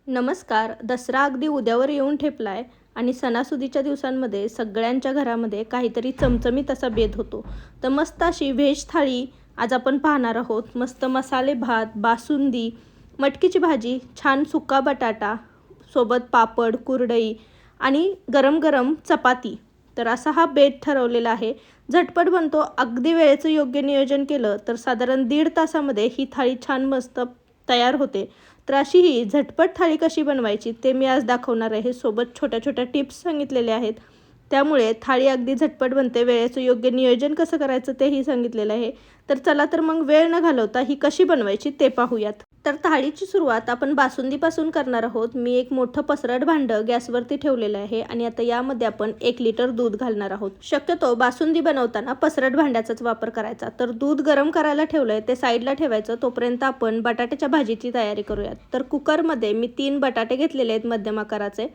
नमस्कार. दसरा अगदी उद्यावर येऊन ठेपलाय आणि सणासुदीच्या दिवसांमध्ये सगळ्यांच्या घरामध्ये काहीतरी चमचमीत असा बेत होतो. तर मस्त अशी व्हेज थाळी आज आपण पाहणार आहोत. मस्त मसाले भात, बासुंदी, मटकीची भाजी, छान सुका बटाटा, सोबत पापड, कुरडई आणि गरम गरम चपाती. तर असा हा बेत ठरवलेला आहे. झटपट बनतो. अगदी वेळेचं योग्य नियोजन केलं तर साधारण 1.5 तासामध्ये ही थाळी छान मस्त तयार होते. तर अशी ही झटपट थाळी कशी बनवायची ते मी आज दाखवणार आहे. सोबत छोट्या छोट्या टिप्स सांगितलेल्या आहेत. त्यामुळे थाळी अगदी झटपट बनते. वेळेचं योग्य नियोजन कसं करायचं तेही सांगितलेलं आहे. तर चला तर मग वेळ न घालवता ही कशी बनवायची ते पाहूयात. तर थाळीची सुरुवात आपण बासुंदीपासून करणार आहोत. मी एक मोठं पसरट भांडं गॅसवरती ठेवलेलं आहे आणि आता यामध्ये आपण 1 लिटर दूध घालणार आहोत. शक्यतो बासुंदी बनवताना पसरट भांड्याचाच वापर करायचा. तर दूध गरम करायला ठेवलंय ते साईडला ठेवायचं. तोपर्यंत आपण बटाट्याच्या भाजीची तयारी करूयात. तर कुकरमध्ये मी 3 बटाटे घेतलेले आहेत मध्यम आकाराचे.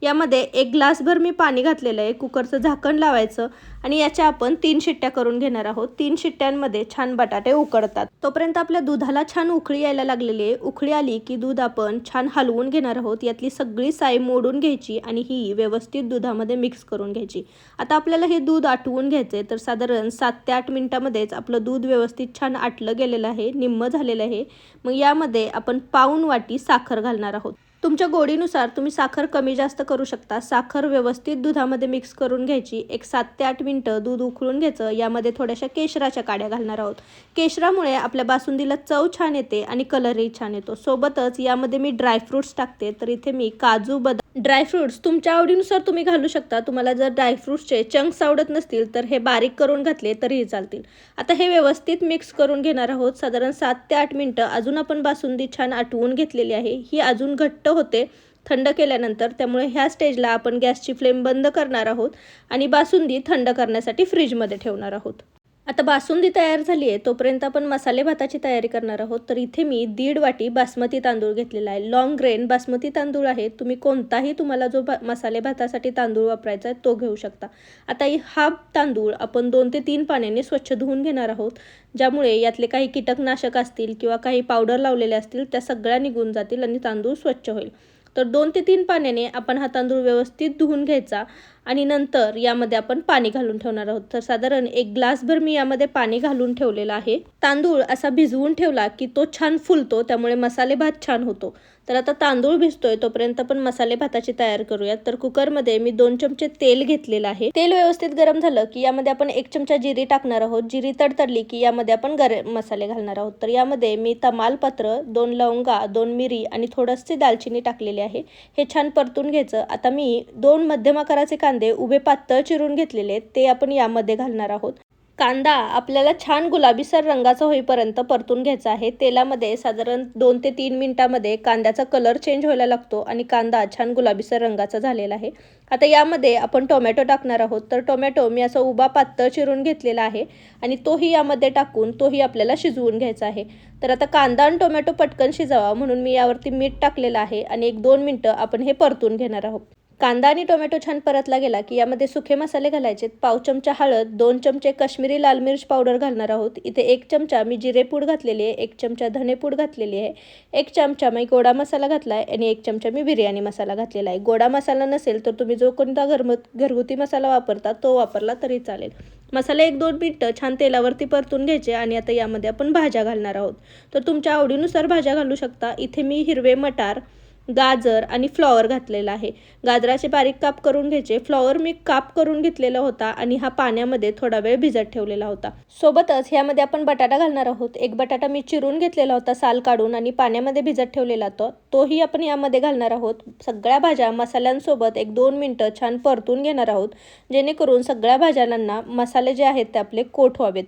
यामध्ये 1 ग्लासभर मी पाणी घातलेलं आहे. कुकरचं झाकण लावायचं आणि याच्या आपण 3 शिट्ट्या करून घेणार आहोत. 3 शिट्ट्यांमध्ये छान बटाटे उकडतात. तोपर्यंत आपल्या दुधाला छान उकळी यायला लागलेली आहे. उकळी आली की दूध आपण छान हलवून घेणार आहोत. यातली सगळी साय मोडून घ्यायची आणि ही व्यवस्थित दुधामध्ये मिक्स करून घ्यायची. आता आपल्याला हे दूध आटवून घ्यायचे. तर साधारण 7 ते 8 मिनिटामध्येच आपलं दूध व्यवस्थित छान आटलं गेलेलं आहे, निम्मं झालेलं आहे. मग यामध्ये आपण पाऊण वाटी साखर घालणार आहोत. तुमच्या गोडीनुसार तुम्ही साखर कमी जास्त करू शकता. साखर व्यवस्थित दुधामध्ये मिक्स करून घ्यायची. एक 7 ते 8 मिनिटं दूध उकळून घ्यायचं. यामध्ये थोड्याशा केशराच्या काड्या घालणार आहोत. केशरामुळे आपल्या बासुंदीला चव छान येते आणि कलरही छान येतो. सोबतच यामध्ये मी ड्रायफ्रूट्स टाकते. तर इथे मी काजू, बदाम, ड्रायफ्रूट्स तुमच्या आवडीनुसार तुम्ही घालू शकता. तुम्हाला जर ड्रायफ्रूट्सचे चंक्स आवडत नसतील तर हे बारीक करून घातले तरीही चालतील. आता हे व्यवस्थित मिक्स करून घेणार आहोत. साधारण 7 ते 8 मिनिटं अजून आपण बासुंदी छान आटवून घेतलेली आहे. ही अजून घट्ट होते थंड केल्यानंतर. त्यामुळे ह्या स्टेजला आपण गॅसची फ्लेम बंद करणार आहोत आणि बासुंदी थंड करण्यासाठी फ्रीजमध्ये ठेवणार आहोत. आता बासुंदी तयार झाली आहे तोपर्यंत आपण मसाले भाताची तयारी करणार आहोत. तर इथे मी 1.5 वाटी बासमती तांदूळ घेतलेला आहे. लॉंग ग्रेन बासमती तांदूळ आहे. तुम्ही कोणताही तुम्हाला जो मसाले भातासाठी तांदूळ वापरायचा आहे तो घेऊ शकता. आता हा तांदूळ आपण 2 ते 3 पाण्याने स्वच्छ धुवून घेणार आहोत. ज्यामुळे यातले काही कीटकनाशक असतील किंवा काही पावडर लावलेले असतील त्या सगळ्या निघून जातील आणि तांदूळ स्वच्छ होईल. तर 2 ते 3 पाण्याने आपण हा तांदूळ व्यवस्थित धुवून घ्यायचा आणि नंतर यामध्ये आपण पाणी घालून ठेवणार आहोत. तर साधारण 1 ग्लासभर मी यामध्ये पाणी घालून ठेवलेलं आहे. तांदूळ असा भिजवून ठेवला की तो छान फुलतो. त्यामुळे मसाले भात छान होतो. तर आता तांदूळ भिजतोय तोपर्यंत आपण मसाले भाताची तयार करूयात. तर कुकरमध्ये मी 2 चमचे तेल घेतलेलं आहे. तेल व्यवस्थित गरम झालं की यामध्ये आपण 1 चमचा जिरी टाकणार आहोत. जिरी तडतडली की यामध्ये आपण गरम मसाले घालणार आहोत. तर यामध्ये मी तमालपत्र, 2 लवंगा, 2 मिरी आणि थोडीशी दालचिनी टाकलेली आहे. हे छान परतून घ्यायचं. आता मी 2 मध्यम आकाराचे कांदे उभे पातळ चिरून घेतलेले ते आपण यामध्ये घालणार आहोत. कांदा आपल्याला छान गुलाबीसर रंगाचा होईपर्यंत परतून घ्यायचा आहे. तेलामध्ये साधारण 2 ते 3 मिनिटांमध्ये कांद्याचा कलर चेंज व्हायला लागतो आणि कांदा छान गुलाबीसर रंगाचा झालेला आहे. आता यामध्ये आपण टोमॅटो टाकणार आहोत. तर टोमॅटो मी असा उभा पातळ चिरून घेतलेला आहे आणि तोही यामध्ये टाकून तोही आपल्याला शिजवून घ्यायचा आहे. तर आता कांदा आणि टोमॅटो पटकन शिजावा म्हणून मी यावरती मीठ टाकलेलं आहे आणि 1-2 मिनिटं आपण हे परतून घेणार आहोत. कांदा आणि टोमॅटो छान परतला गेला की यामध्ये सुके मसाले घालायचे. पाव चमचा हळद, 2 चमचे काश्मीरी लाल मिर्च पावडर घालणार आहोत. इथे 1 चमचा मी जिरेपूड घातलेली आहे, 1 चमचा धनेपूड घातलेली आहे, 1 चमचा मी गोडा मसाला घातला आहे आणि 1 चमचा मी बिर्याणी मसाला घातलेला आहे. गोडा मसाला नसेल तर तुम्ही जो कोणता घरगुती मसाला वापरता तो वापरला तरी चालेल. मसाले 1-2 मिनिटं छान तेलावरती परतून घ्यायचे आणि आता यामध्ये आपण भाज्या घालणार आहोत. तर तुमच्या आवडीनुसार भाज्या घालू शकता. इथे मी हिरवे मटार, गाजर आणि फ्लॉवर घातलेला आहे. गाजराचे बारीक काप करून घ्यायचे. फ्लॉवर मी काप करून घेतलेला होता आणि हा पाण्यामध्ये थोडा वेळ भिजत ठेवलेला होता. सोबतच ह्यामध्ये आपण बटाटा घालणार आहोत. 1 बटाटा मी चिरून घेतलेला होता साल काढून आणि पाण्यामध्ये भिजत ठेवलेला तोही आपण यामध्ये घालणार आहोत. सगळ्या भाज्या मसाल्यांसोबत 1-2 मिनिटं छान परतून घेणार आहोत जेणेकरून सगळ्या भाज्यांना मसाले जे आहेत ते आपले कोट व्हावेत.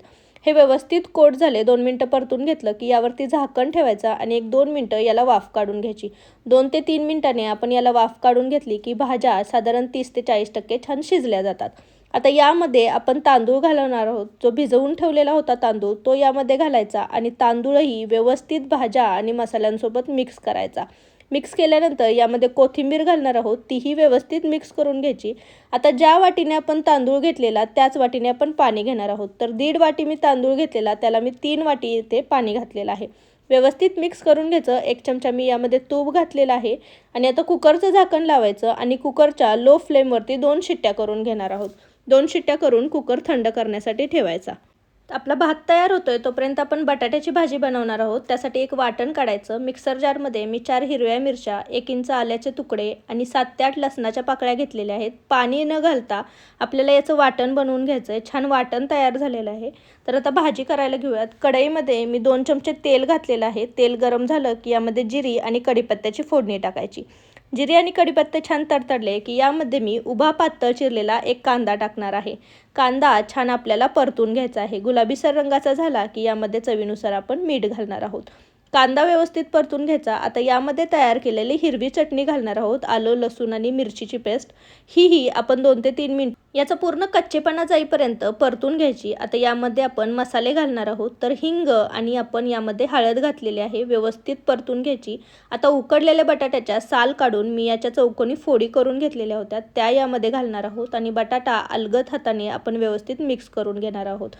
हे व्यवस्थित कोट झाले. 2 मिनिटं परतून घेतलं की यावरती झाकण ठेवायचं आणि 1-2 मिनिटं याला वाफ काढून घ्यायची. 2 ते 3 मिनिटांनी आपण याला वाफ काढून घेतली की भाज्या साधारण 30 ते 40% छान शिजल्या जातात. आता यामध्ये आपण तांदूळ घालणार आहोत. जो भिजवून ठेवलेला होता तांदूळ तो यामध्ये घालायचा आणि तांदूळही व्यवस्थित भाज्या आणि मसाल्यांसोबत मिक्स करायचा. मिक्स केल्यानंतर यामध्ये कोथिंबीर घालणार आहोत. तीही व्यवस्थित मिक्स करून घ्यायची. आता ज्या वाटीने आपण तांदूळ घेतलेला त्याच वाटीने आपण पाणी घेणार आहोत. तर 1.5 वाटी मी तांदूळ घेतलेला त्याला मी 3 वाटी इथे पाणी घातलेलं आहे. व्यवस्थित मिक्स करून घ्यायचं. 1 चमचा मी यामध्ये तूप घातलेलं आहे आणि आता कुकरचं झाकण लावायचं आणि कुकरच्या लो फ्लेमवरती 2 शिट्ट्या करून घेणार आहोत. 2 शिट्ट्या करून कुकर थंड करण्यासाठी ठेवायचा. आपला भात तयार होतोय तोपर्यंत आपण बटाट्याची भाजी बनवणार आहोत. त्यासाठी एक वाटण काढायचं. मिक्सर जारमध्ये मी 4 हिरव्या मिरच्या, 1 इंच आल्याचे तुकडे आणि 7 ते 8 लसणाच्या पाकळ्या घेतलेल्या आहेत. पाणी न घालता आपल्याला याचं वाटण बनवून घ्यायचं आहे. छान वाटण तयार झालेलं आहे. तर आता भाजी करायला घेऊयात. कढईमध्ये मी 2 चमचे तेल घातलेलं आहे. तेल गरम झालं की यामध्ये जिरी आणि कढीपत्त्याची फोडणी टाकायची. जिरे आणि कढीपत्ते छान तडतडले की यामध्ये मी उभा पातळ चिरलेला एक कांदा टाकणार आहे. कांदा छान आपल्याला परतून घ्यायचा आहे. गुलाबीसर रंगाचा झाला की यामध्ये चवीनुसार आपण मीठ घालणार आहोत. कांदा व्यवस्थित परतून घ्यायचा. आता यामध्ये तयार केलेली हिरवी चटणी घालणार आहोत. आलं, लसूण आणि मिरचीची पेस्ट ही आपण 2 ते 3 मिनिट याचा पूर्ण कच्चेपणा जाईपर्यंत परतून घ्यायची. आता यामध्ये आपण मसाले घालणार आहोत. तर हिंग आणि आपण यामध्ये हळद घातलेली आहे. व्यवस्थित परतून घ्यायची. आता उकडलेल्या बटाट्याच्या साल काढून मी याच्या चौकोनी फोडी करून घेतलेल्या होत्या त्या यामध्ये घालणार आहोत आणि बटाटा अलगद हाताने आपण व्यवस्थित मिक्स करून घेणार आहोत.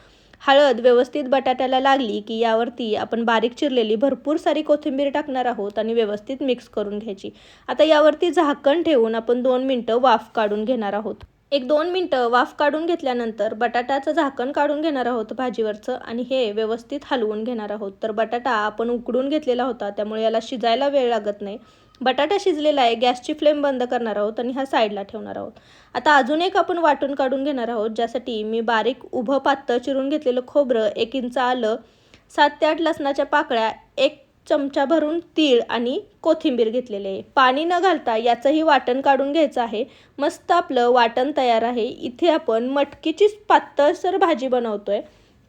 हळद व्यवस्थित बटाट्याला लागली की यावरती आपण बारीक चिरलेली भरपूर सारी कोथिंबीर टाकणार आहोत आणि व्यवस्थित मिक्स करून घ्यायची. आता यावरती झाकण ठेवून आपण 2 मिनिटं वाफ काढून घेणार आहोत. 1-2 मिनिटं वाफ काढून घेतल्यानंतर बटाट्याचं झाकण काढून घेणार आहोत भाजीवरचं आणि हे व्यवस्थित हलवून घेणार आहोत. तर बटाटा आपण उकडून घेतलेला होता त्यामुळे याला शिजायला वेळ लागत नाही. बटाटा शिजलेला आहे. गॅसची फ्लेम बंद करणार आहोत आणि हा साईडला ठेवणार आहोत. आता अजून एक आपण वाटून काढून घेणार आहोत. ज्यासाठी मी बारीक उभं पातळ चिरून घेतलेलं खोबरं, 1 इंच आलं, 7 ते 8 लसणाच्या पाकळ्या, 1 चमचा भरून तीळ आणि कोथिंबीर घेतलेले आहे. पाणी न घालता याचंही वाटण काढून घ्यायचं आहे. मस्त आपलं वाटण तयार आहे. इथे आपण मटकीची पातळसर भाजी बनवतोय.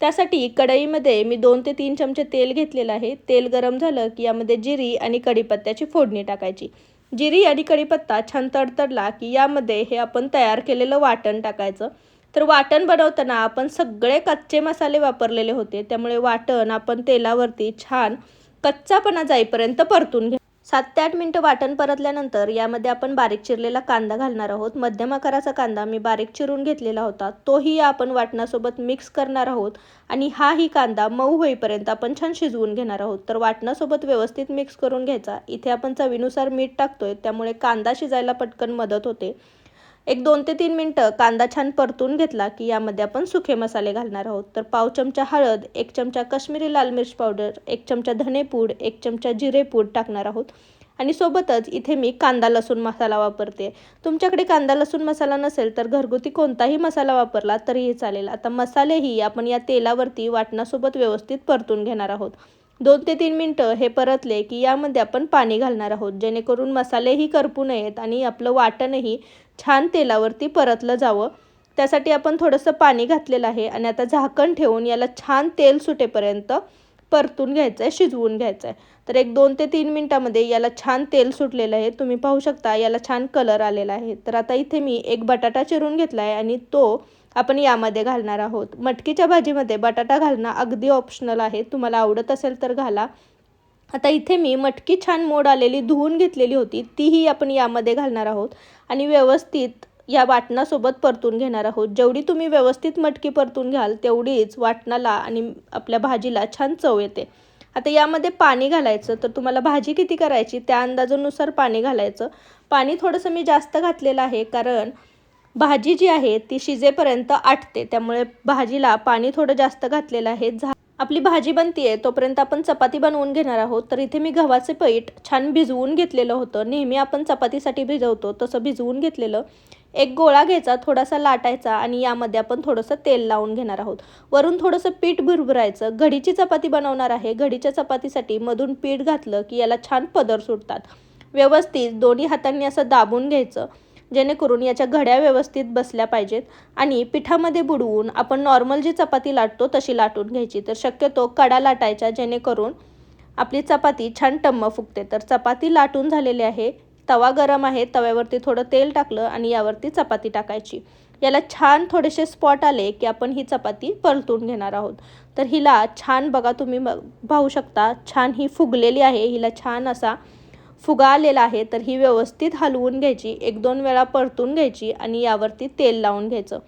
त्यासाठी कढईमध्ये मी 2 ते 3 चमचे तेल घेतलेलं आहे. तेल गरम झालं की यामध्ये जिरी आणि कढीपत्त्याची फोडणी टाकायची. जिरी आणि कढीपत्ता छान तडतडला की यामध्ये हे आपण तयार केलेलं वाटण टाकायचं. तर वाटण बनवताना आपण सगळे कच्चे मसाले वापरलेले होते त्यामुळे वाटण आपण तेलावरती छान कच्चापणा जाईपर्यंत परतून घ्या. 7 ते 8 मिनिटं वाटण परतल्यानंतर यामध्ये आपण बारीक चिरलेला कांदा घालणार आहोत. मध्यम आकाराचा कांदा मी बारीक चिरून घेतलेला होता तोही आपण वाटणासोबत मिक्स करणार आहोत आणि हाही कांदा मऊ होईपर्यंत आपण छान शिजवून घेणार आहोत. तर वाटणासोबत व्यवस्थित मिक्स करून घ्यायचा. इथे आपण चवीनुसार मीठ टाकतोय त्यामुळे कांदा शिजायला पटकन मदत होते. 1-2 ते 3 मिनिटं कांदा छान परतून घेतला की यामध्ये आपण सुखे मसाले घालणार आहोत. तर पाव चमचा हळद, 1 चमचा काश्मीरी लाल मिर्च पावडर, 1 चमचा धनेपूड, 1 चमचा जिरेपूड टाकणार आहोत आणि सोबतच इथे मी कांदा लसूण मसाला वापरते. तुमच्याकडे कांदा लसूण मसाला नसेल तर घरगुती कोणताही मसाला वापरला तरीही चालेल. आता मसालेही आपण या तेलावरती वाटणासोबत व्यवस्थित परतून घेणार आहोत. 2 ते 3 मिनिटं हे परतले की यामध्ये आपण पाणी घालणार आहोत जेणेकरून मसालेही करपू नयेत आणि आपलं वाटणही छान तेलावरती परतलं जावं. त्यासाठी आपण थोडंसं पाणी घातलेलं आहे आणि आता झाकण ठेवून याला छान तेल सुटेपर्यंत परतून घ्यायचं आहे, शिजवून घ्यायचं आहे. तर 1-2 ते 3 मिनिटामध्ये याला छान तेल सुटलेलं आहे. तुम्ही पाहू शकता याला छान कलर आलेला आहे. तर आता इथे मी एक बटाटा चिरून घेतला आहे आणि तो आपण यामध्ये घालणार आहोत. मटकीच्या भाजीमध्ये बटाटा घालणं अगदी ऑप्शनल आहे. तुम्हाला आवडत असेल तर घाला. आता इथे मी मटकी छान मोड आलेली धुवून घेतलेली होती तीही आपण यामध्ये घालणार आहोत आणि व्यवस्थित या वाटणासोबत परतून घेणार आहोत. जेवढी तुम्ही व्यवस्थित मटकी परतून घ्याल तेवढीच वाटणाला आणि आपल्या भाजीला छान चव येते. आता यामध्ये पाणी घालायचं. तर तुम्हाला भाजी किती करायची त्या अंदाजानुसार पाणी घालायचं. पाणी थोडंसं मी जास्त घातलेलं आहे कारण भाजी जी आहे ती शिजेपर्यंत आटते त्यामुळे भाजीला पाणी थोडं जास्त घातलेलं आहे. आपली भाजी बनतीये तोपर्यंत आपण चपाती बनवून घेणार आहोत. तर इथे मी गव्हाचे पीठ छान भिजवून घेतलेलं होतं. नेहमी आपण चपातीसाठी भिजवतो तसं भिजवून घेतलेलं. एक गोळा घ्यायचा, थोडासा लाटायचा आणि यामध्ये आपण थोडंसं तेल लावून घेणार आहोत. वरून थोडंसं पीठ भुरभुरायचं. घडीची चपाती बनवणार आहे. घडीच्या चपातीसाठी मधून पीठ घातलं की याला छान पदर सुटतात. व्यवस्थित दोन्ही हातांनी असं दाबून घ्यायचं जेणेकरून याच्या घड्या व्यवस्थित बसल्या पाहिजेत आणि पिठामध्ये बुडवून आपण नॉर्मल जी चपाती लाटतो तशी लाटून घ्यायची. तर शक्यतो कडा लाटायच्या जेणेकरून आपली चपाती छान टम्म फुगते. तर चपाती लाटून झालेली आहे. तवा गरम आहे. तव्यावरती थोडं तेल टाकलं आणि यावरती चपाती टाकायची. याला छान थोडेसे स्पॉट आले की आपण ही चपाती परतून घेणार आहोत. तर हिला छान बघा तुम्ही पाहू शकता छान ही फुगलेली आहे. हिला छान असा फुगा आलेला आहे. तर ही व्यवस्थित हलवून घ्यायची. 1-2 वेळा परतून घ्यायची आणि यावरती तेल लावून घ्यायचं.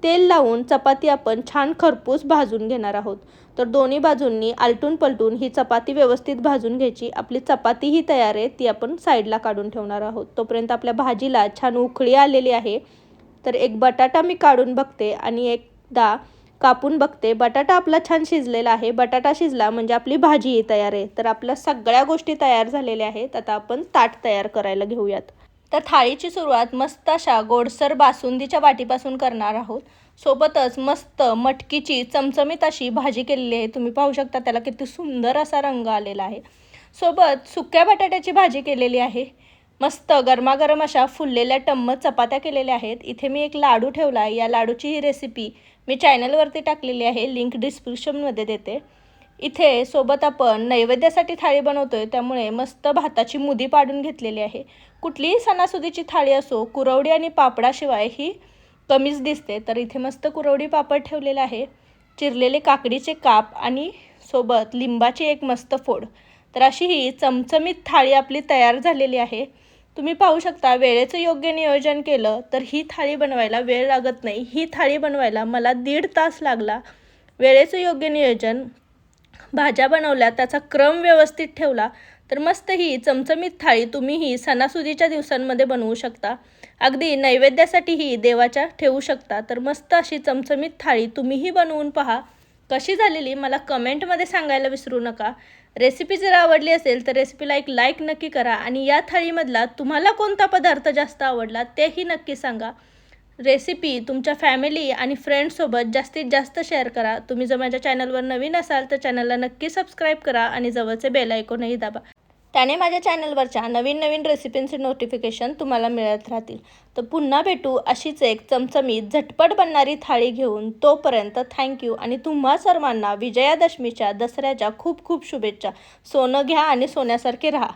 तेल लावून चपाती आपण छान खरपूस भाजून घेणार आहोत. तर दोन्ही बाजूंनी आलटून पलटून ही चपाती व्यवस्थित भाजून घ्यायची. आपली चपातीही तयार आहे, ती आपण साईडला काढून ठेवणार आहोत. तोपर्यंत आपल्या भाजीला छान उकळी आलेली आहे. तर एक बटाटा मी काढून बघते आणि एकदा कापून बघते. बटाटा आपला छान शिजलेला आहे. बटाटा शिजला म्हणजे आपली भाजीही तयार आहे. तर आपल्या सगळ्या गोष्टी तयार झालेल्या आहेत. आता आपण ताट तयार करायला घेऊयात. तर थाळीची सुरुवात मस्त अशा गोडसर बासुंदीच्या वाटीपासून करणार आहोत. सोबतच मस्त मटकीची चमचमीत अशी भाजी केलेली आहे. तुम्ही पाहू शकता त्याला किती सुंदर असा रंग आलेला आहे. सोबत सुक्या बटाट्याची भाजी केलेली आहे. मस्त गरमागरम अशा फुललेल्या टम्म चपात्या केलेल्या आहेत. इथे मी एक लाडू ठेवला आहे. या लाडूची ही रेसिपी मी चॅनलवरती टाकलेली आहे, लिंक डिस्क्रिप्शनमध्ये देते. इथे सोबत आपण नैवेद्यासाठी थाळी बनवतोय, त्यामुळे मस्त भाताची मुदी पाडून घेतलेली आहे. कुठलीही सणासुदीची थाळी असो, कुरवडी आणि पापडाशिवाय ही कमीच दिसते. तर इथे मस्त कुरवडी पापड ठेवलेला आहे, चिरलेले काकडीचे काप आणि सोबत लिंबाची एक मस्त फोड. तर अशी ही चमचमीत थाळी आपली तयार झालेली आहे. तुम्ही पाहू शकता वेळेचं योग्य नियोजन केलं तर ही थाळी बनवायला वेळ लागत नाही. ही थाळी बनवायला मला 1.5 तास लागला. वेळेचं योग्य नियोजन, भाज्या बनवल्या, त्याचा क्रम व्यवस्थित ठेवला तर मस्त ही चमचमीत थाळी तुम्हीही सणासुदीच्या दिवसांमध्ये बनवू शकता. अगदी नैवेद्यासाठीही देवाच्या ठेवू शकता. तर मस्त अशी चमचमीत थाळी तुम्हीही बनवून पहा. कशी झालेली मला कमेंटमध्ये सांगायला विसरू नका. रेसिपी जर आवडली असेल तर रेसिपीला एक लाईक नक्की करा आणि या थाळीमधला तुम्हाला कोणता पदार्थ जास्त आवडला तेही नक्की सांगा. रेसिपी तुमच्या फॅमिली आणि फ्रेंड्ससोबत जास्तीत जास्त शेअर करा. तुम्ही जर माझ्या चॅनलवर नवीन असाल तर चॅनलला नक्की सबस्क्राईब करा आणि जवळचे बेल आयकॉनही दाबा. त्याने माझ्या चॅनलवरच्या नवीन नवीन रेसिपींचे नोटिफिकेशन तुम्हाला मिळत राहतील. तर पुन्हा भेटू अशीच एक चमचमीत झटपट बनणारी थाळी घेऊन. तोपर्यंत थँक्यू आणि तुम्हा सर्वांना विजयादशमीच्या, दसऱ्याच्या खूप खूप शुभेच्छा. सोनं घ्या आणि सोन्यासारखे राहा.